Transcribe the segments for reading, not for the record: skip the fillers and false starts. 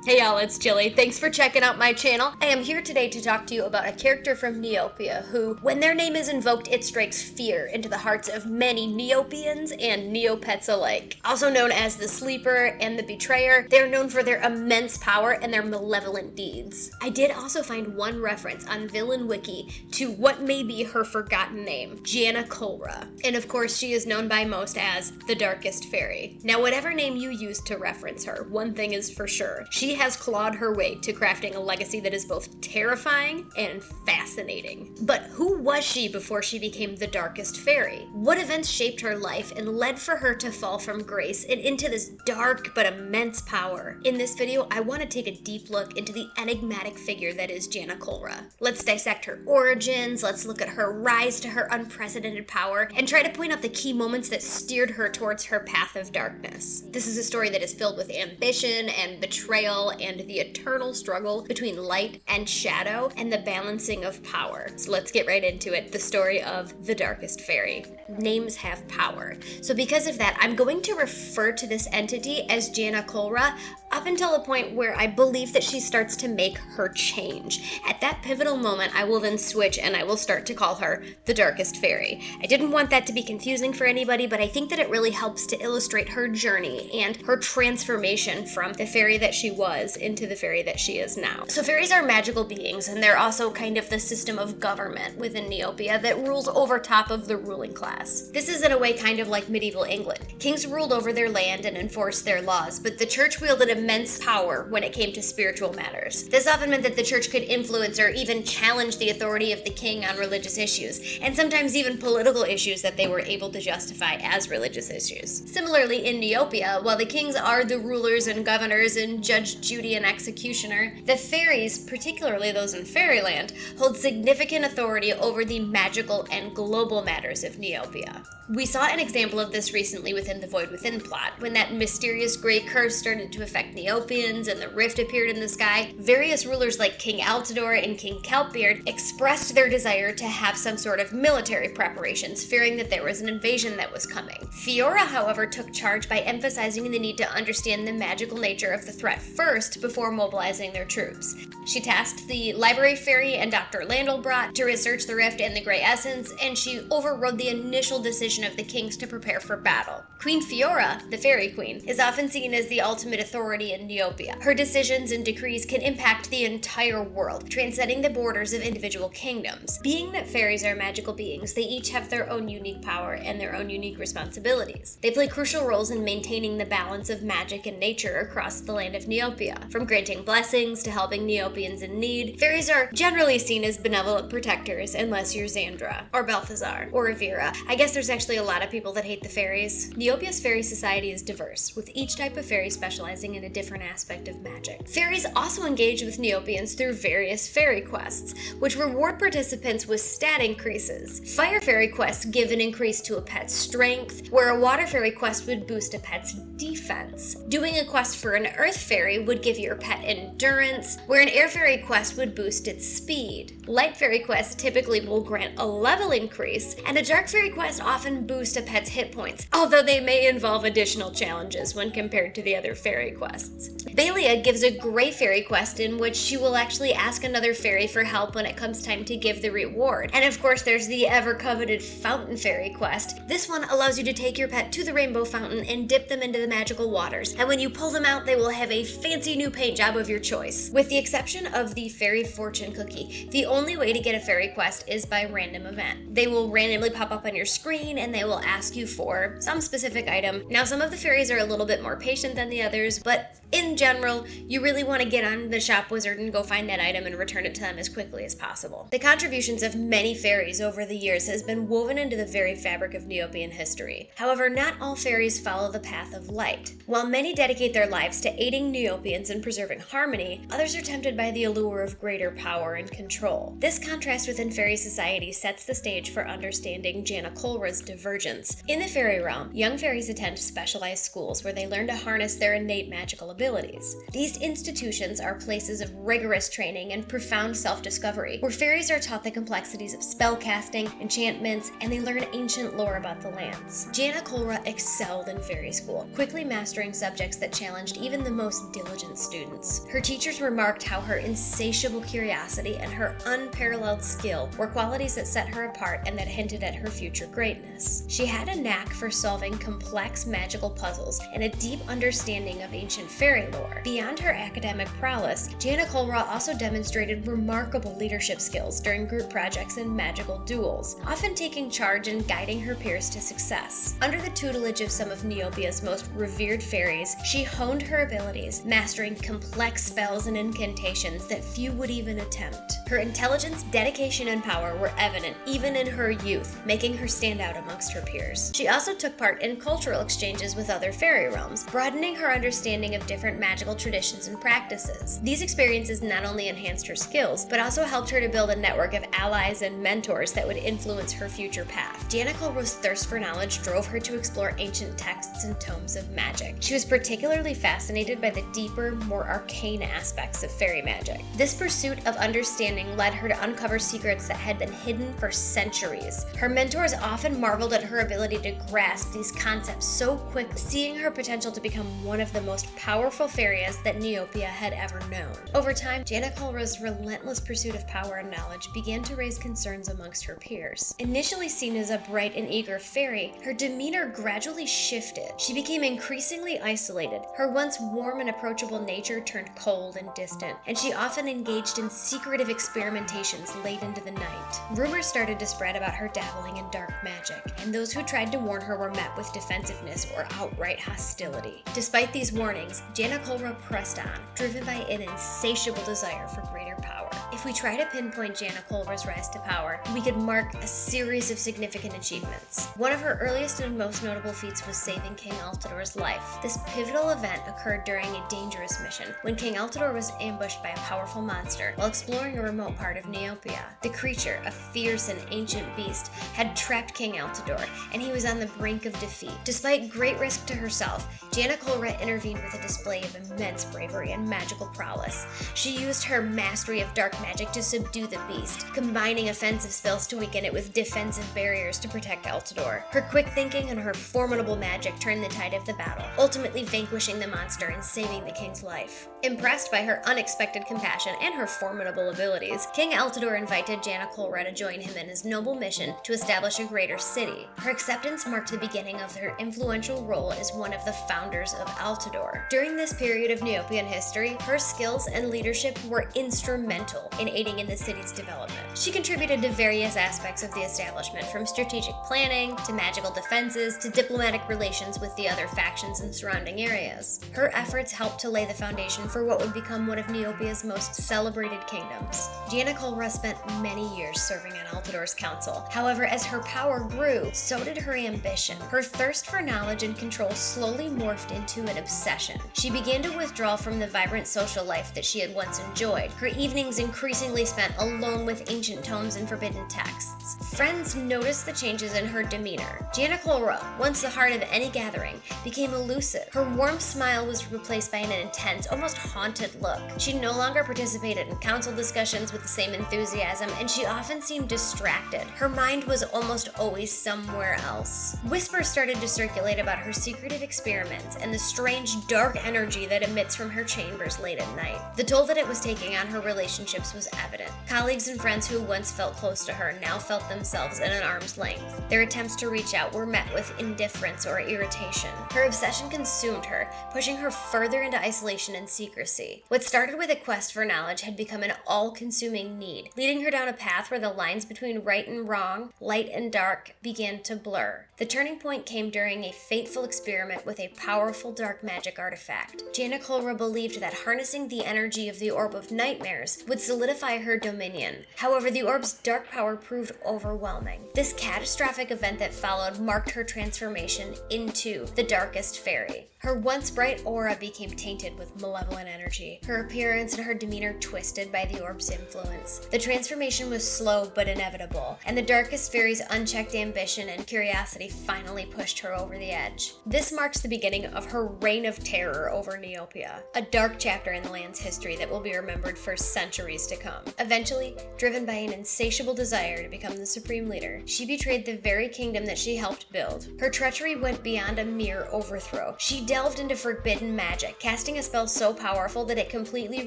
Hey y'all, it's Jilly. Thanks for checking out my channel. I am here today to talk to you about a character from Neopia who, when their name is invoked, it strikes fear into the hearts of many Neopians and Neopets alike. Also known as the Sleeper and the Betrayer, they are known for their immense power and their malevolent deeds. I did also find one reference on Villain Wiki to what may be her forgotten name, Gianna Colra. And of course, she is known by most as the Darkest Faerie. Now, whatever name you use to reference her, one thing is for sure. She has clawed her way to crafting a legacy that is both terrifying and fascinating. But who was she before she became the Darkest Faerie? What events shaped her life and led for her to fall from grace and into this dark but immense power? In this video, I want to take a deep look into the enigmatic figure that is Gianna Colra. Let's dissect her origins, let's look at her rise to her unprecedented power, and try to point out the key moments that steered her towards her path of darkness. This is a story that is filled with ambition and betrayal and the eternal struggle between light and shadow and the balancing of power. So let's get right into it. The story of the Darkest Faerie. Names have power. So because of that, I'm going to refer to this entity as Gianna Colra up until a point where I believe that she starts to make her change. At that pivotal moment, I will then switch and I will start to call her the Darkest Faerie. I didn't want that to be confusing for anybody, but I think that it really helps to illustrate her journey and her transformation from the fairy that she was into the fairy that she is now. So fairies are magical beings, and they're also kind of the system of government within Neopia that rules over top of the ruling class. This is in a way kind of like medieval England. Kings ruled over their land and enforced their laws, but the church wielded immense power when it came to spiritual matters. This often meant that the church could influence or even challenge the authority of the king on religious issues, and sometimes even political issues that they were able to justify as religious issues. Similarly, in Neopia, while the kings are the rulers and governors and judge, jury, and executioner, the fairies, particularly those in fairyland, hold significant authority over the magical and global matters of Neopia. We saw an example of this recently within the Void Within plot, when that mysterious gray curse started to affect Neopians and the rift appeared in the sky. Various rulers like King Altador and King Kelpbeard expressed their desire to have some sort of military preparations, fearing that there was an invasion that was coming. Fiora, however, took charge by emphasizing the need to understand the magical nature of the threat first before mobilizing their troops. She tasked the Library Fairy and Dr. Landelbrot to research the rift and the Grey Essence, and she overrode the initial decision of the kings to prepare for battle. Queen Fiora, the Fairy Queen, is often seen as the ultimate authority in Neopia. Her decisions and decrees can impact the entire world, transcending the borders of individual kingdoms. Being that fairies are magical beings, they each have their own unique power and their own unique responsibilities. They play crucial roles in maintaining the balance of magic and nature across the land of Neopia. From granting blessings to helping Neopians in need, fairies are generally seen as benevolent protectors unless you're Xandra, or Balthazar, or Avira. I guess there's actually a lot of people that hate the fairies. Neopia's fairy society is diverse, with each type of fairy specializing in a different aspect of magic. Fairies also engage with Neopians through various fairy quests, which reward participants with stat increases. Fire fairy quests give an increase to a pet's strength, where a water fairy quest would boost a pet's defense. Doing a quest for an earth fairy would give your pet endurance, where an air fairy quest would boost its speed. Light fairy quests typically will grant a level increase, and a dark fairy quest often boost a pet's hit points, although they may involve additional challenges when compared to the other fairy quests. Balia gives a gray fairy quest in which she will actually ask another fairy for help when it comes time to give the reward. And of course, there's the ever-coveted fountain fairy quest. This one allows you to take your pet to the rainbow fountain and dip them into the magical waters, and when you pull them out, they will have a fancy new paint job of your choice. With the exception of the fairy fortune cookie, the only way to get a fairy quest is by random event. They will randomly pop up on your screen and they will ask you for some specific item. Now, some of the fairies are a little bit more patient than the others, but in general, you really want to get on the shop wizard and go find that item and return it to them as quickly as possible. The contributions of many fairies over the years has been woven into the very fabric of Neopian history. However, not all fairies follow the path of light. While many dedicate their lives to aiding Neopians in preserving harmony, others are tempted by the allure of greater power and control. This contrast within fairy society sets the stage for understanding Gianna Colra's divergence. In the fairy realm, young fairies attend specialized schools where they learn to harness their innate magical abilities. abilities. These institutions are places of rigorous training and profound self-discovery, where fairies are taught the complexities of spellcasting, enchantments, and they learn ancient lore about the lands. Gianna Colra excelled in fairy school, quickly mastering subjects that challenged even the most diligent students. Her teachers remarked how her insatiable curiosity and her unparalleled skill were qualities that set her apart and that hinted at her future greatness. She had a knack for solving complex magical puzzles and a deep understanding of ancient fairy lore. Beyond her academic prowess, Gianna Colra also demonstrated remarkable leadership skills during group projects and magical duels, often taking charge and guiding her peers to success. Under the tutelage of some of Neopia's most revered fairies, she honed her abilities, mastering complex spells and incantations that few would even attempt. Her intelligence, dedication, and power were evident even in her youth, making her stand out amongst her peers. She also took part in cultural exchanges with other fairy realms, broadening her understanding of different magical traditions and practices. These experiences not only enhanced her skills, but also helped her to build a network of allies and mentors that would influence her future path. Gianna Colra's thirst for knowledge drove her to explore ancient texts and tomes of magic. She was particularly fascinated by the deeper, more arcane aspects of fairy magic. This pursuit of understanding led her to uncover secrets that had been hidden for centuries. Her mentors often marveled at her ability to grasp these concepts so quickly, seeing her potential to become one of the most powerful fairies that Neopia had ever known. Over time, Gianna Colra's relentless pursuit of power and knowledge began to raise concerns amongst her peers. Initially seen as a bright and eager fairy, her demeanor gradually shifted. She became increasingly isolated. Her once warm and approachable nature turned cold and distant, and she often engaged in secretive experimentations late into the night. Rumors started to spread about her dabbling in dark magic, and those who tried to warn her were met with defensiveness or outright hostility. Despite these warnings, Gianna Colra pressed on, driven by an insatiable desire for greater power. If we try to pinpoint Gianna Colra's rise to power, we could mark a series of significant achievements. One of her earliest and most notable feats was saving King Altador's life. This pivotal event occurred during a dangerous mission, when King Altador was ambushed by a powerful monster while exploring a remote part of Neopia. The creature, a fierce and ancient beast, had trapped King Altador, and he was on the brink of defeat. Despite great risk to herself, Gianna Colra intervened with a display of immense bravery and magical prowess. She used her mastery of dark magic to subdue the beast, combining offensive spells to weaken it with defensive barriers to protect Altador. Her quick thinking and her formidable magic turned the tide of the battle, ultimately vanquishing the monster and saving the king's life. Impressed by her unexpected compassion and her formidable abilities, King Altador invited Gianna Colra to join him in his noble mission to establish a greater city. Her acceptance marked the beginning of her influential role as one of the founders of Altador. During this period of Neopian history, her skills and leadership were instrumental in aiding in the city's development. She contributed to various aspects of the establishment, from strategic planning to magical defenses to diplomatic relations with the other factions in surrounding areas. Her efforts helped to lay the foundation for what would become one of Neopia's most celebrated kingdoms. Gianna Colra spent many years serving on Altador's council. However, as her power grew, so did her ambition. Her thirst for knowledge and control slowly morphed into an obsession. She began to withdraw from the vibrant social life that she had once enjoyed. Her evenings increasingly spent alone with ancient tomes and forbidden texts. Friends noticed the changes in her demeanor. Gianna Colra, once the heart of any gathering, became elusive. Her warm smile was replaced by an intense, almost haunted look. She no longer participated in council discussions with the same enthusiasm, and she often seemed distracted. Her mind was almost always somewhere else. Whispers started to circulate about her secretive experiments and the strange, dark energy that emits from her chambers late at night. The toll that it was taking on her relationships was evident. Colleagues and friends who once felt close to her now felt themselves at an arm's length. Their attempts to reach out were met with indifference or irritation. Her obsession consumed her, pushing her further into isolation and secrecy. What started with a quest for knowledge had become an all-consuming need, leading her down a path where the lines between right and wrong, light and dark, began to blur. The turning point came during a fateful experiment with a powerful dark magic artifact. Gianna Colra believed that harnessing the energy of the Orb of Nightmares would would solidify her dominion. However, the orb's dark power proved overwhelming. This catastrophic event that followed marked her transformation into the Darkest Faerie. Her once bright aura became tainted with malevolent energy, her appearance and her demeanor twisted by the orb's influence. The transformation was slow but inevitable, and the Darkest Faerie's unchecked ambition and curiosity finally pushed her over the edge. This marks the beginning of her reign of terror over Neopia, a dark chapter in the land's history that will be remembered for centuries to come. Eventually, driven by an insatiable desire to become the supreme leader, she betrayed the very kingdom that she helped build. Her treachery went beyond a mere overthrow. She delved into forbidden magic, casting a spell so powerful that it completely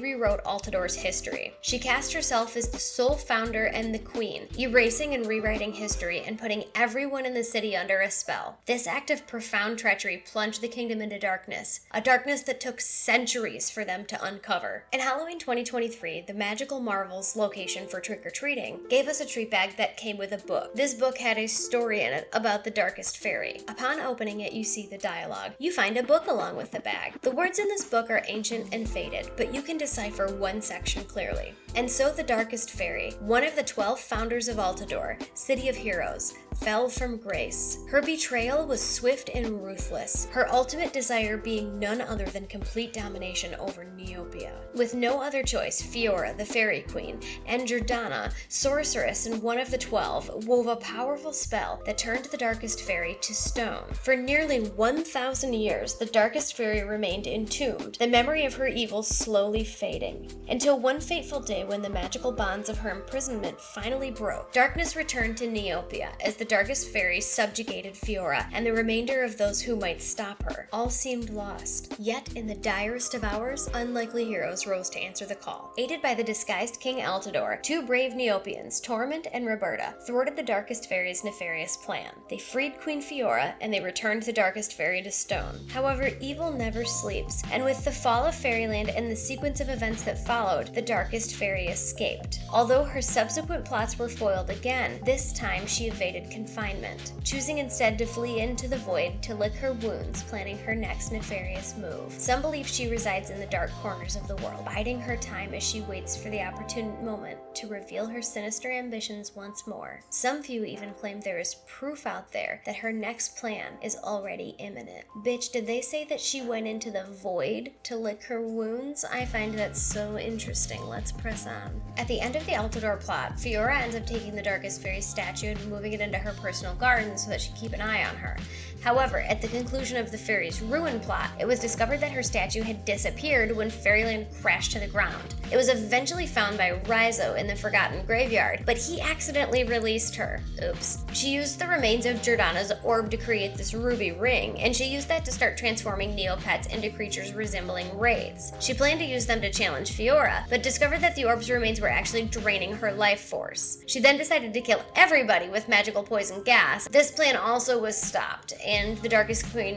rewrote Altador's history. She cast herself as the sole founder and the queen, erasing and rewriting history and putting everyone in the city under a spell. This act of profound treachery plunged the kingdom into darkness, a darkness that took centuries for them to uncover. In Halloween 2023, the Magical Marvels location for trick-or-treating gave us a treat bag that came with a book. This book had a story in it about the Darkest Faerie. Upon opening it, you see the dialogue. You find a book along with the bag. The words in this book are ancient and faded, but you can decipher one section clearly. And so the Darkest Faerie, one of the 12 founders of Altador, City of Heroes, fell from grace. Her betrayal was swift and ruthless, her ultimate desire being none other than complete domination over Neopia. With no other choice, Fiora, the Fairy Queen, and Jordana, sorceress and one of the 12, wove a powerful spell that turned the Darkest Faerie to stone. For nearly 1,000 years, the Darkest Faerie remained entombed, the memory of her evil slowly fading, until one fateful day when the magical bonds of her imprisonment finally broke. Darkness returned to Neopia as the Darkest Faerie subjugated Fiora and the remainder of those who might stop her. All seemed lost. Yet, in the direst of hours, unlikely heroes rose to answer the call. Aided by the disguised King Altador, two brave Neopians, Torment and Roberta, thwarted the Darkest Faerie's nefarious plan. They freed Queen Fiora, and they returned the Darkest Faerie to stone. However, evil never sleeps, and with the fall of Fairyland and the sequence of events that followed, the Darkest Faerie escaped. Although her subsequent plots were foiled again, this time she evaded confinement, choosing instead to flee into the void to lick her wounds, planning her next nefarious move. Some believe she resides in the dark corners of the world, biding her time as she waits for the opportune moment to reveal her sinister ambitions once more. Some few even claim there is proof out there that her next plan is already imminent. Bitch, did they say that she went into the void to lick her wounds? I find that so interesting. Let's press on. At the end of the Altador plot, Fiora ends up taking the Darkest Faerie's statue and moving it into her personal garden so that she keep an eye on her. However, at the conclusion of the Faerie's ruin plot, it was discovered that her statue had disappeared when Fairyland crashed to the ground. It was eventually found by Rizzo in the Forgotten Graveyard, but he accidentally released her. Oops. She used the remains of Jordana's orb to create this ruby ring, and she used that to start transforming Neopets into creatures resembling wraiths. She planned to use them to challenge Fiora, but discovered that the orb's remains were actually draining her life force. She then decided to kill everybody with magical poison gas. This plan also was stopped, and the Darkest Queen,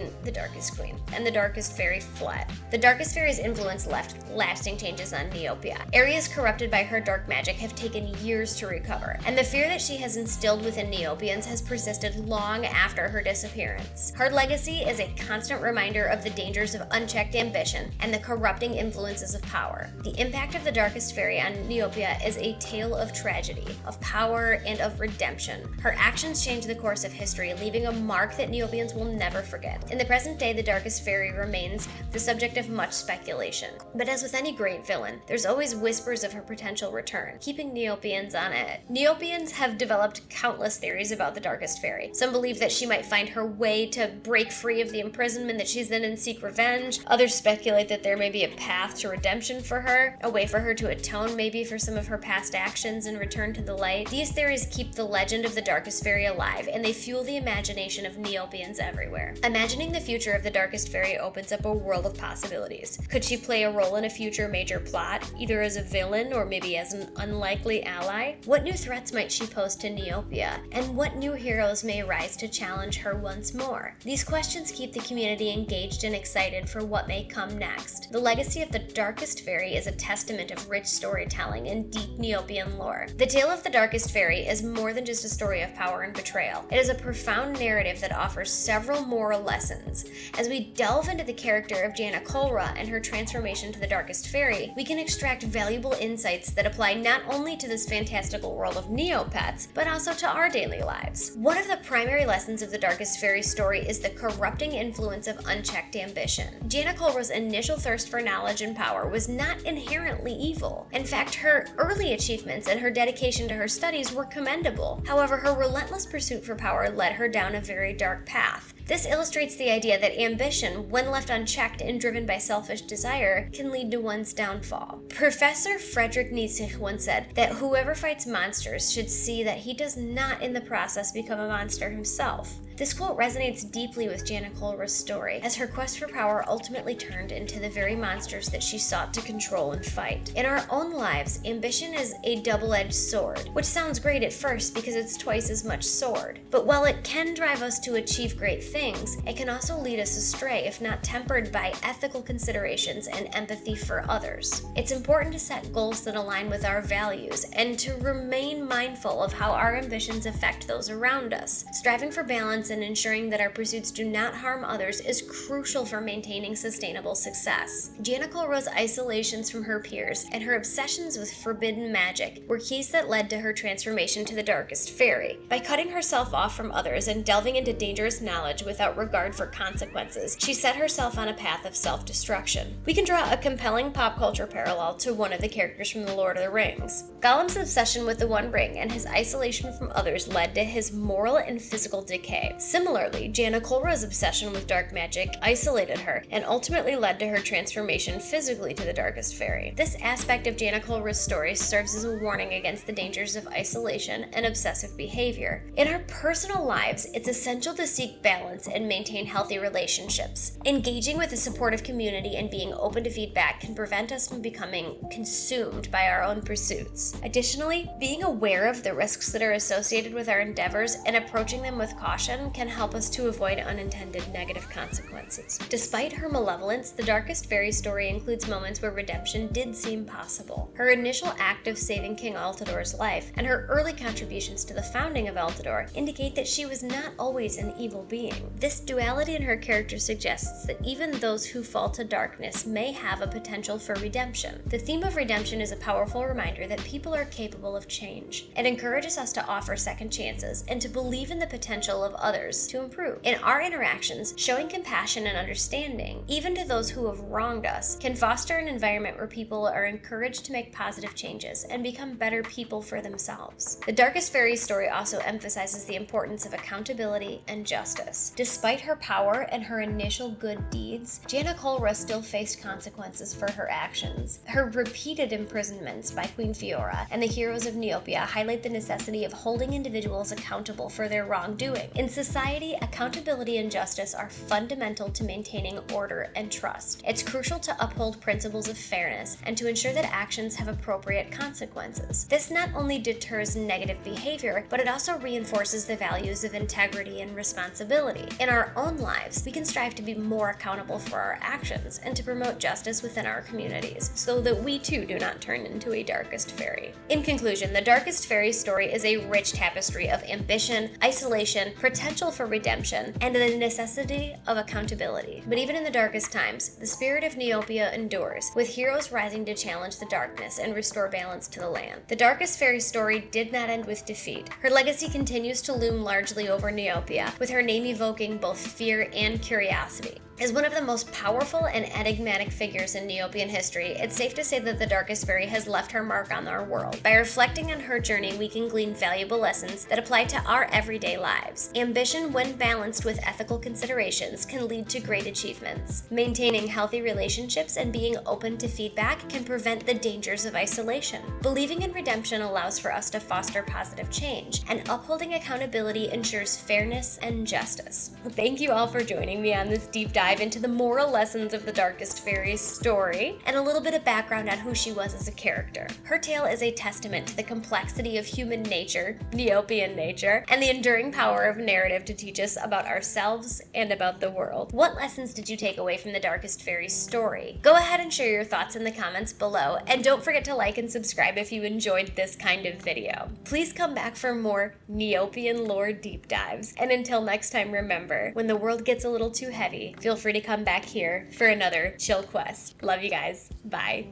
and the Darkest Faerie fled. The Darkest Faerie's influence left lasting changes on Neopia. Areas corrupted by her dark magic have taken years to recover, and the fear that she has instilled within Neopians has persisted long after her disappearance. Her legacy is a constant reminder of the dangers of unchecked ambition and the corrupting influences of power. The impact of the Darkest Faerie on Neopia is a tale of tragedy, of power, and of redemption. Her actions change the course of history, leaving a mark that Neopians will never forget. In the present day, the Darkest Faerie remains the subject of much speculation. But as with any great villain, there's always whispers of her potential return, keeping Neopians on edge. Neopians have developed countless theories about the Darkest Faerie. Some believe that she might find her way to break free of the imprisonment that she's in and seek revenge. Others speculate that there may be a path to redemption for her, a way for her to atone maybe for some of her past actions and return to the light. These theories keep the legend of the Darkest Faerie alive, and they fuel the imagination of Neopians everywhere. Imagining the future of the Darkest Faerie opens up a world of possibilities. Could she play a role in a future major plot, either as a villain or maybe as an unlikely ally? What new threats might she pose to Neopia, and what new heroes may rise to challenge her once more? These questions keep the community engaged and excited for what may come next. The legacy of the Darkest Faerie is a testament of rich storytelling and deep Neopian lore. The tale of the Darkest Faerie is more than just a story of power and betrayal. It is a profound narrative that offers several moral lessons. As we delve into the character of Janna Kolra and her transformation to the Darkest Faerie, we can extract valuable insights that apply not only to this fantastical world of Neopets, but also to our daily lives. One of the primary lessons of the Darkest Faerie story is the corrupting influence of unchecked ambition. Janna Kolra's initial thirst for knowledge and power was not inherently evil. In fact, her early achievements and her dedication to her studies were commendable. However, her relentless pursuit for power led her down a very dark path. This illustrates the idea that ambition, when left unchecked and driven by selfish desire, can lead to one's downfall. Professor Friedrich Nietzsche once said that whoever fights monsters should see that he does not in the process become a monster himself. This quote resonates deeply with Janna Kolra's story, as her quest for power ultimately turned into the very monsters that she sought to control and fight. In our own lives, ambition is a double-edged sword, which sounds great at first because it's twice as much sword. But while it can drive us to achieve great things, it can also lead us astray if not tempered by ethical considerations and empathy for others. It's important to set goals that align with our values and to remain mindful of how our ambitions affect those around us. Striving for balance and ensuring that our pursuits do not harm others is crucial for maintaining sustainable success. Janna Kolra's isolations from her peers and her obsessions with forbidden magic were keys that led to her transformation to the Darkest Faerie. By cutting herself off from others and delving into dangerous knowledge without regard for consequences, she set herself on a path of self-destruction. We can draw a compelling pop culture parallel to one of the characters from The Lord of the Rings. Gollum's obsession with the One Ring and his isolation from others led to his moral and physical decay. Similarly, Janna Kolra's obsession with dark magic isolated her and ultimately led to her transformation physically to the Darkest Faerie. This aspect of Janna Kolra's story serves as a warning against the dangers of isolation and obsessive behavior. In our personal lives, it's essential to seek balance and maintain healthy relationships. Engaging with a supportive community and being open to feedback can prevent us from becoming consumed by our own pursuits. Additionally, being aware of the risks that are associated with our endeavors and approaching them with caution can help us to avoid unintended negative consequences. Despite her malevolence, the Darkest Faerie story includes moments where redemption did seem possible. Her initial act of saving King Altador's life and her early contributions to the founding of Altador indicate that she was not always an evil being. This duality in her character suggests that even those who fall to darkness may have a potential for redemption. The theme of redemption is a powerful reminder that people are capable of change. It encourages us to offer second chances and to believe in the potential of others to improve. In our interactions, showing compassion and understanding, even to those who have wronged us, can foster an environment where people are encouraged to make positive changes and become better people for themselves. The Darkest Faerie story also emphasizes the importance of accountability and justice. Despite her power and her initial good deeds, Janna Kolra still faced consequences for her actions. Her repeated imprisonments by Queen Fiora and the heroes of Neopia highlight the necessity of holding individuals accountable for their wrongdoing. In society, accountability and justice are fundamental to maintaining order and trust. It's crucial to uphold principles of fairness and to ensure that actions have appropriate consequences. This not only deters negative behavior, but it also reinforces the values of integrity and responsibility. In our own lives, we can strive to be more accountable for our actions and to promote justice within our communities, so that we too do not turn into a Darkest Faerie. In conclusion, the Darkest Faerie story is a rich tapestry of ambition, isolation, potential for redemption, and the necessity of accountability. But even in the darkest times, the spirit of Neopia endures, with heroes rising to challenge the darkness and restore balance to the land. The Darkest Faerie story did not end with defeat. Her legacy continues to loom largely over Neopia, with her name evoking both fear and curiosity. As one of the most powerful and enigmatic figures in Neopian history, it's safe to say that the Darkest Faerie has left her mark on our world. By reflecting on her journey, we can glean valuable lessons that apply to our everyday lives. Ambition, when balanced with ethical considerations, can lead to great achievements. Maintaining healthy relationships and being open to feedback can prevent the dangers of isolation. Believing in redemption allows for us to foster positive change, and upholding accountability ensures fairness and justice. Thank you all for joining me on this deep dive dive into the moral lessons of the Darkest Faerie story, and a little bit of background on who she was as a character. Her tale is a testament to the complexity of human nature, Neopian nature, and the enduring power of narrative to teach us about ourselves and about the world. What lessons did you take away from the Darkest Faerie story? Go ahead and share your thoughts in the comments below, and don't forget to like and subscribe if you enjoyed this kind of video. Please come back for more Neopian lore deep dives, and until next time, remember, when the world gets a little too heavy, feel free to come back here for another chill quest. Love you guys. Bye.